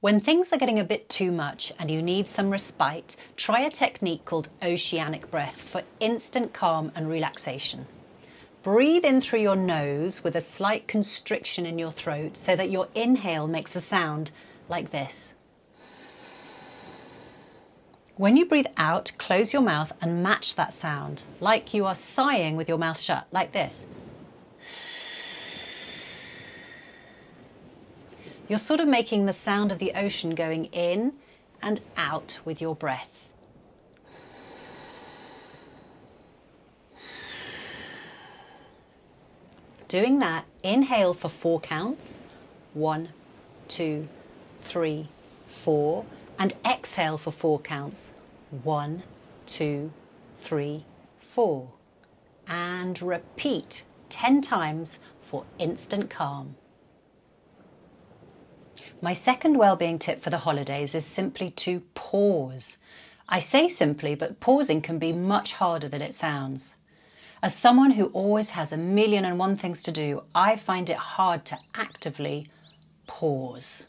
When things are getting a bit too much and you need some respite, try a technique called oceanic breath for instant calm and relaxation. Breathe in through your nose with a slight constriction in your throat so that your inhale makes a sound like this. When you breathe out, close your mouth and match that sound, like you are sighing with your mouth shut, like this. You're sort of making the sound of the ocean going in and out with your breath. Doing that, inhale for 4 counts. 1, 2, 3, 4. And exhale for 4 counts. 1, 2, 3, 4. And repeat 10 times for instant calm. My second wellbeing tip for the holidays is simply to pause. I say simply, but pausing can be much harder than it sounds. As someone who always has 1,000,001 things to do, I find it hard to actively pause.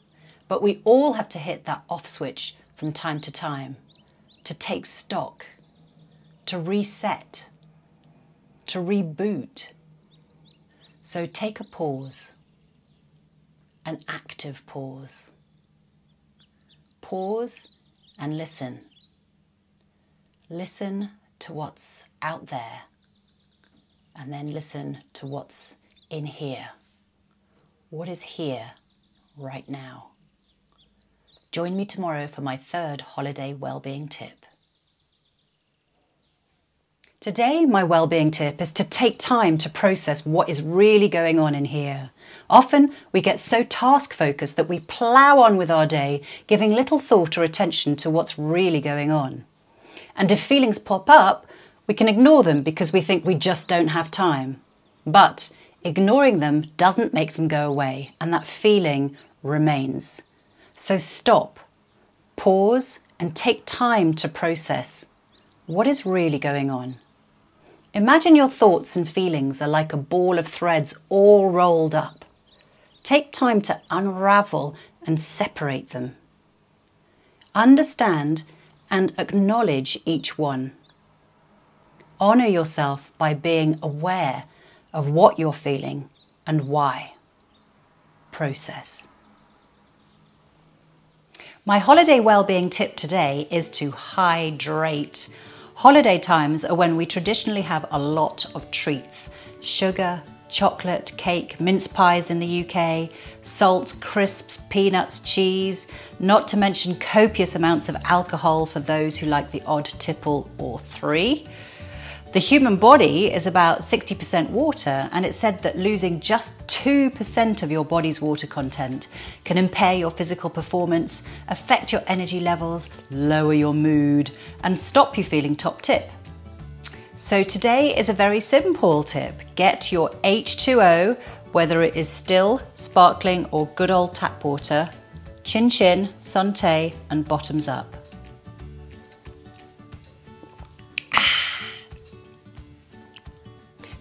But we all have to hit that off switch from time to time, to take stock, to reset, to reboot. So take a pause. An active pause. Pause and listen. Listen to what's out there, and then listen to what's in here. What is here right now? Join me tomorrow for my third holiday wellbeing tip. Today, my wellbeing tip is to take time to process what is really going on in here. Often we get so task focused that we plough on with our day, giving little thought or attention to what's really going on. And if feelings pop up, we can ignore them because we think we just don't have time. But ignoring them doesn't make them go away, and that feeling remains. So stop, pause, and take time to process what is really going on. Imagine your thoughts and feelings are like a ball of threads all rolled up. Take time to unravel and separate them. Understand and acknowledge each one. Honour yourself by being aware of what you're feeling and why. Process. My holiday wellbeing tip today is to hydrate. Holiday times are when we traditionally have a lot of treats. Sugar, chocolate, cake, mince pies in the UK, salt, crisps, peanuts, cheese, not to mention copious amounts of alcohol for those who like the odd tipple or 3. The human body is about 60% water, and it's said that losing just 2% of your body's water content can impair your physical performance, affect your energy levels, lower your mood, and stop you feeling top tip. So today is a very simple tip. Get your H2O, whether it is still, sparkling or good old tap water, chin chin, santé and bottoms up.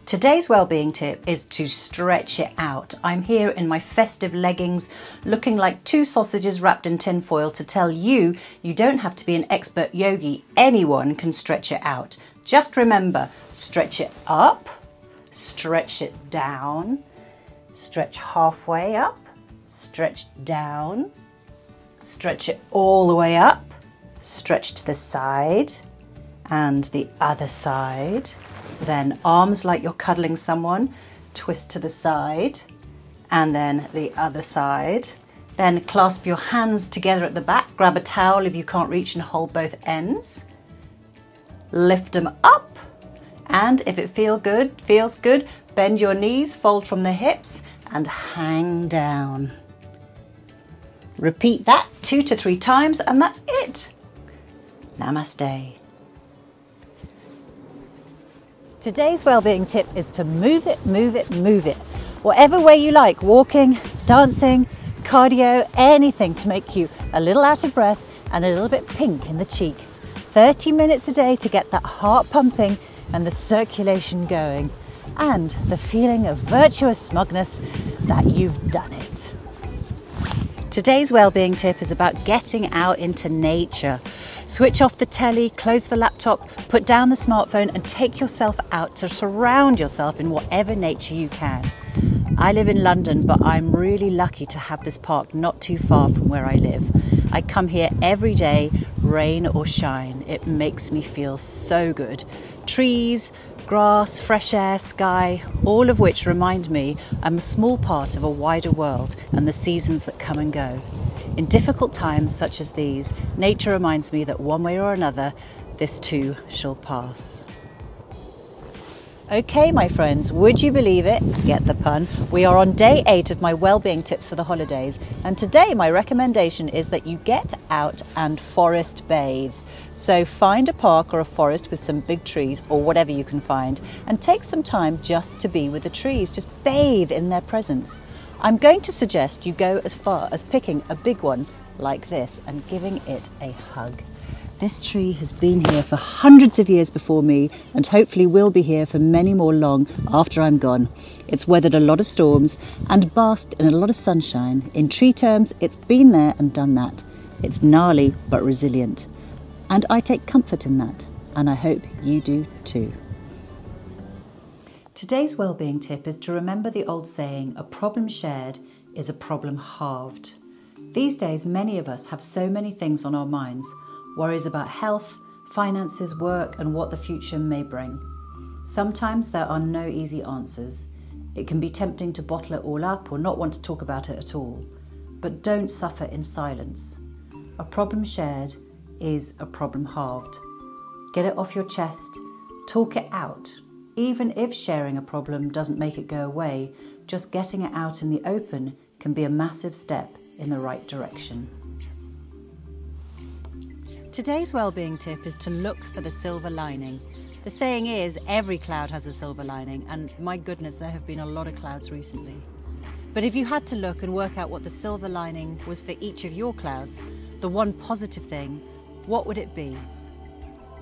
Today's wellbeing tip is to stretch it out. I'm here in my festive leggings, looking like 2 sausages wrapped in tin foil to tell you you don't have to be an expert yogi. Anyone can stretch it out. Just remember, stretch it up, stretch it down, stretch halfway up, stretch down, stretch it all the way up, stretch to the side and the other side. Then arms like you're cuddling someone, twist to the side and then the other side. Then clasp your hands together at the back, grab a towel if you can't reach and hold both ends. Lift them up, and if it feels good, bend your knees, fold from the hips and hang down. Repeat that 2 to 3 times and that's it. Namaste. Today's wellbeing tip is to move it, move it, move it. Whatever way you like, walking, dancing, cardio, anything to make you a little out of breath and a little bit pink in the cheek. 30 minutes a day to get that heart pumping and the circulation going, and the feeling of virtuous smugness that you've done it. Today's wellbeing tip is about getting out into nature. Switch off the telly, close the laptop, put down the smartphone and take yourself out to surround yourself in whatever nature you can. I live in London, but I'm really lucky to have this park not too far from where I live. I come here every day, rain or shine. It makes me feel so good. Trees, grass, fresh air, sky, all of which remind me I'm a small part of a wider world and the seasons that come and go. In difficult times such as these, nature reminds me that one way or another, this too shall pass. Okay, my friends, would you believe it? Get the pun. We are on day 8 of my wellbeing tips for the holidays. And today my recommendation is that you get out and forest bathe. So find a park or a forest with some big trees or whatever you can find and take some time just to be with the trees. Just bathe in their presence. I'm going to suggest you go as far as picking a big one like this and giving it a hug. This tree has been here for hundreds of years before me and hopefully will be here for many more long after I'm gone. It's weathered a lot of storms and basked in a lot of sunshine. In tree terms, it's been there and done that. It's gnarly but resilient. And I take comfort in that, and I hope you do too. Today's wellbeing tip is to remember the old saying, a problem shared is a problem halved. These days, many of us have so many things on our minds. Worries about health, finances, work, and what the future may bring. Sometimes there are no easy answers. It can be tempting to bottle it all up or not want to talk about it at all. But don't suffer in silence. A problem shared is a problem halved. Get it off your chest, talk it out. Even if sharing a problem doesn't make it go away, just getting it out in the open can be a massive step in the right direction. Today's wellbeing tip is to look for the silver lining. The saying is, every cloud has a silver lining, and my goodness, there have been a lot of clouds recently. But if you had to look and work out what the silver lining was for each of your clouds, the one positive thing, what would it be?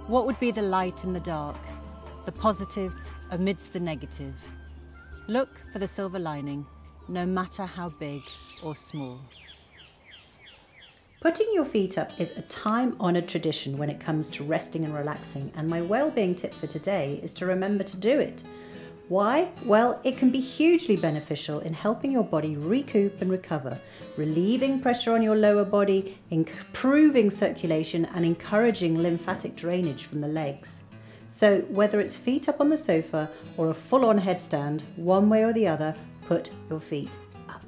What would be the light in the dark, the positive amidst the negative? Look for the silver lining, no matter how big or small. Putting your feet up is a time-honoured tradition when it comes to resting and relaxing, and my wellbeing tip for today is to remember to do it. Why? Well, it can be hugely beneficial in helping your body recoup and recover, relieving pressure on your lower body, improving circulation and encouraging lymphatic drainage from the legs. So whether it's feet up on the sofa or a full-on headstand, one way or the other, put your feet up.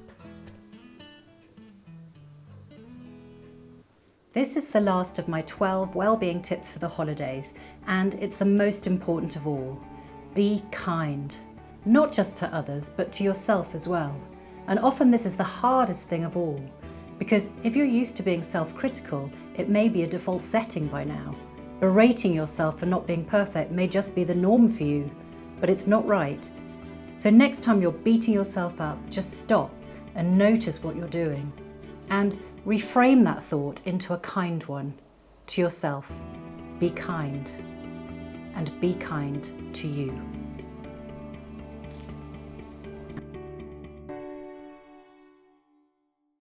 This is the last of my 12 wellbeing tips for the holidays, and it's the most important of all. Be kind, not just to others, but to yourself as well. And often this is the hardest thing of all, because if you're used to being self-critical, it may be a default setting by now. Berating yourself for not being perfect may just be the norm for you, but it's not right. So next time you're beating yourself up, just stop and notice what you're doing. And reframe that thought into a kind one to yourself. Be kind, and be kind to you.